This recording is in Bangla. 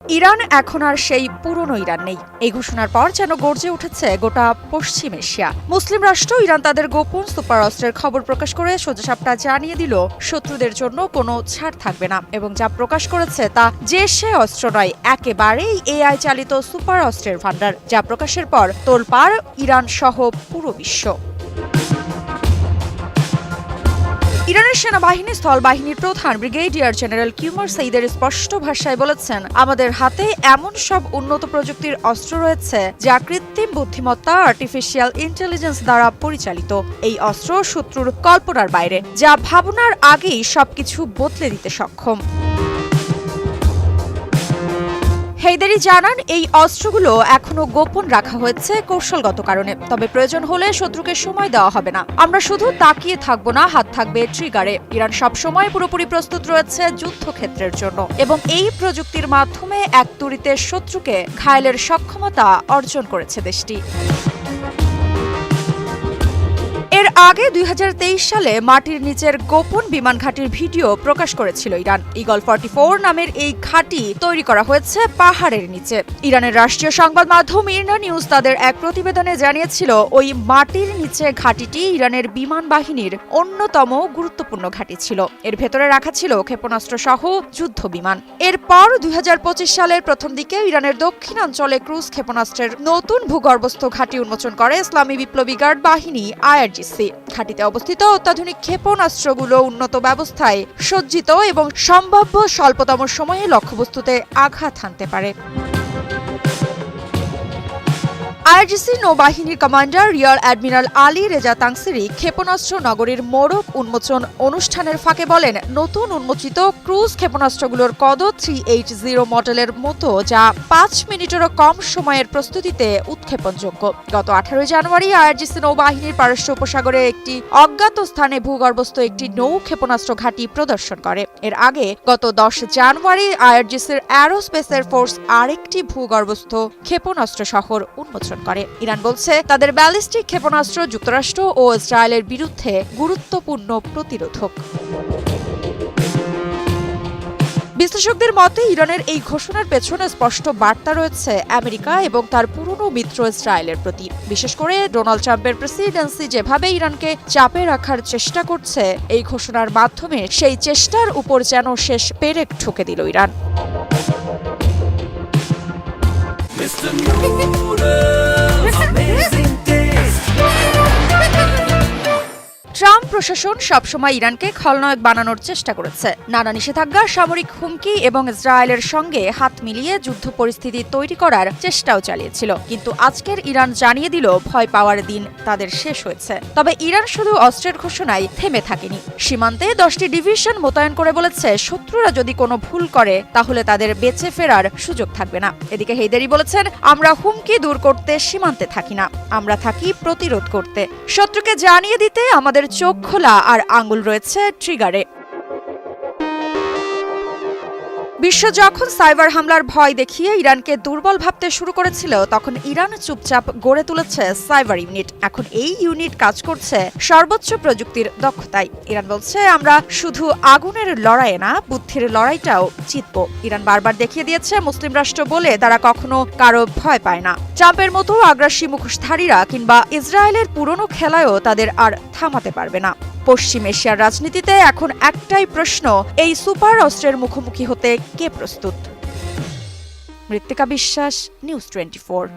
ইরান এখন আর সেই পুরনো ইরান নেই। এই ঘোষণার পর যেন গর্জে উঠেছে গোটা পশ্চিম এশিয়া। মুসলিম রাষ্ট্র ইরান তাদের গোপন সুপার অস্ত্রের খবর প্রকাশ করে সোজাসাপটা জানিয়ে দিল শত্রুদের জন্য কোনো ছাড় থাকবে না, এবং যা প্রকাশ করেছে তা যে সে অস্ত্র নয়, একেবারেই এআই চালিত সুপার অস্ত্রের ভান্ডার, যা প্রকাশের পর তোলপাড় ইরান সহ পুরো বিশ্ব। ইরানের সেনাবাহিনী স্থলবাহিনীর প্রধান ব্রিগেডিয়ার জেনারেল কিউমার সাইদের স্পষ্ট ভাষায় বলেছেন, আমাদের হাতে এমন সব উন্নত প্রযুক্তির অস্ত্র রয়েছে যা কৃত্রিম বুদ্ধিমত্তা আর্টিফিশিয়াল ইন্টেলিজেন্স দ্বারা পরিচালিত। এই অস্ত্র শত্রুর কল্পনার বাইরে, যা ভাবনার আগেই সবকিছু বদলে দিতে সক্ষম। হেইদারি জানান, এই অস্ত্রগুলো এখনো গোপন রাখা হয়েছে কৌশলগত কারণে, তবে প্রয়োজন হলে শত্রুকে সময় দেওয়া হবে না। আমরা শুধু তাকিয়ে থাকবো না, হাত থাকবে ট্রিগারে। ইরান সবসময় পুরোপুরি প্রস্তুত রয়েছে যুদ্ধক্ষেত্রের জন্য, এবং এই প্রযুক্তির মাধ্যমে এক তুড়িতে শত্রুকে ঘায়েলের সক্ষমতা অর্জন করেছে দেশটি। এর আগে 2023 সালে মাটির নিচের গোপন বিমান ঘাঁটির ভিডিও প্রকাশ করেছিল ইরান। ইগল 44 নামের এই ঘাঁটি তৈরি করা হয়েছে পাহাড়ের নিচে। ইরানের রাষ্ট্রীয় সংবাদ মাধ্যম ইরনা নিউজ তাদের এক প্রতিবেদনে জানিয়েছিল, ওই মাটির নিচে ঘাঁটিটি ইরানের বিমান বাহিনীর অন্যতম গুরুত্বপূর্ণ ঘাঁটি ছিল। এর ভেতরে রাখা ছিল ক্ষেপণাস্ত্র সহ যুদ্ধ বিমান। এরপর 2025 সালের প্রথম দিকে ইরানের দক্ষিণাঞ্চলে ক্রুজ ক্ষেপণাস্ত্রের নতুন ভূগর্ভস্থ ঘাঁটি উন্মোচন করে ইসলামী বিপ্লবী গার্ড বাহিনী IRGC। ঘাঁটিতে অবস্থিত অত্যাধুনিক ক্ষেপণাস্ত্রগুলো উন্নত ব্যবস্থায় সজ্জিত এবং সম্ভাব্য স্বল্পতম সময়ে লক্ষ্যবস্তুতে আঘাত হানতে পারে। IRGC নৌবাহিনীর commander rear admiral Ali Reza Tangsiri ক্ষেপণাস্ত্র নগরীর মোড়ক উন্মোচন অনুষ্ঠানের ফাঁকে বলেন, নতুন উন্মোচিত ক্রুজ ক্ষেপণাস্ত্রগুলোর কদ 380 মডেলের মতো, যা 5 মিনিটেরও কম সময়ের প্রস্তুতিতে উৎক্ষেপণযোগ্য। গত 18 জানুয়ারি IRGC নৌবাহিনীর পারস্য উপসাগরে একটি অজ্ঞাত স্থানে ভূগর্ভস্থ একটি নৌ ক্ষেপণাস্ত্র ঘাঁটি প্রদর্শন করে। এর আগে গত 10 জানুয়ারি IRGCর অ্যারোস্পেস এয়ারফোর্স আরেকটি ভূগর্ভস্থ ক্ষেপণাস্ত্র শহর উন্মোচন করে। ইরান বলছে, তাদের ব্যালিস্টিক ক্ষেপণাস্ত্র যুক্তরাষ্ট্র ও ইসরায়েলের বিরুদ্ধে গুরুত্বপূর্ণ প্রতিরোধক। বিশ্লেষকদের মতে ইরানের এই ঘোষণার পেছনে স্পষ্ট বার্তা রয়েছে আমেরিকা এবং তার পুরনো মিত্র ইসরায়েলের প্রতি। বিশেষ করে ডোনাল্ড ট্রাম্পের প্রেসিডেন্সি যেভাবে ইরানকে চাপে রাখার চেষ্টা করছে, এই ঘোষণার মাধ্যমে সেই চেষ্টার উপর যেন শেষ পেরেক ঠুকে দিল ইরান। ট্রাম্প প্রশাসন সবসময় ইরানকে খলনায়ক বানানোর চেষ্টা করেছে। নানা নিষেধাজ্ঞা, সামরিক হুমকি এবং ইসরায়েলের সঙ্গে হাত মিলিয়ে যুদ্ধ পরিস্থিতি তৈরি করার চেষ্টাও চালিয়েছিল। কিন্তু আজকের ইরান জানিয়ে দিল, ভয় পাওয়ার দিন তাদের শেষ হয়েছে। তবে ইরান শুধু অস্ত্রের ঘোষণায় থেমে থাকেনি। সীমান্তে 10টি ডিভিশন মোতায়েন করে বলেছে, শত্রুরা যদি কোনো ভুল করে তাহলে তাদের বেঁচে ফেরার সুযোগ থাকবে না। এদিকে হেইদারি বলেছেন, আমরা হুমকি দূর করতে সীমান্তে থাকি না, আমরা থাকি প্রতিরোধ করতে। শত্রুকে জানিয়ে দিতে আমাদের চোখ খোলা আর আঙুল রয়েছে ট্রিগারে। বিশ্ব যখন সাইবার হামলার ভয় দেখিয়ে ইরানকে দুর্বল ভাবতে শুরু করেছিল, তখন ইরান চুপচাপ গড়ে তুলেছে সাইবার ইউনিট। এখন এই ইউনিট কাজ করছে সর্বোচ্চ প্রযুক্তির দক্ষতায়। ইরান বলছে, আমরা শুধু আগুনের লড়াইয়ে না, বুদ্ধির লড়াইটাও জিতব। ইরান বারবার দেখিয়ে দিয়েছে, মুসলিম রাষ্ট্র বলে তারা কখনো কারো ভয় পায় না। ট্রাম্পের মতো আগ্রাসী মুখোশধারীরা কিংবা ইসরায়েলের পুরনো খেলায়ও তাদের আর থামাতে পারবে না। পশ্চিম এশিয়ার রাজনীতিতে এখন একটাই প্রশ্ন, এই সুপার অস্ত্রের মুখোমুখি হতে কে প্রস্তুত? মৃত্তিকা বিশ্বাস, নিউজ 24।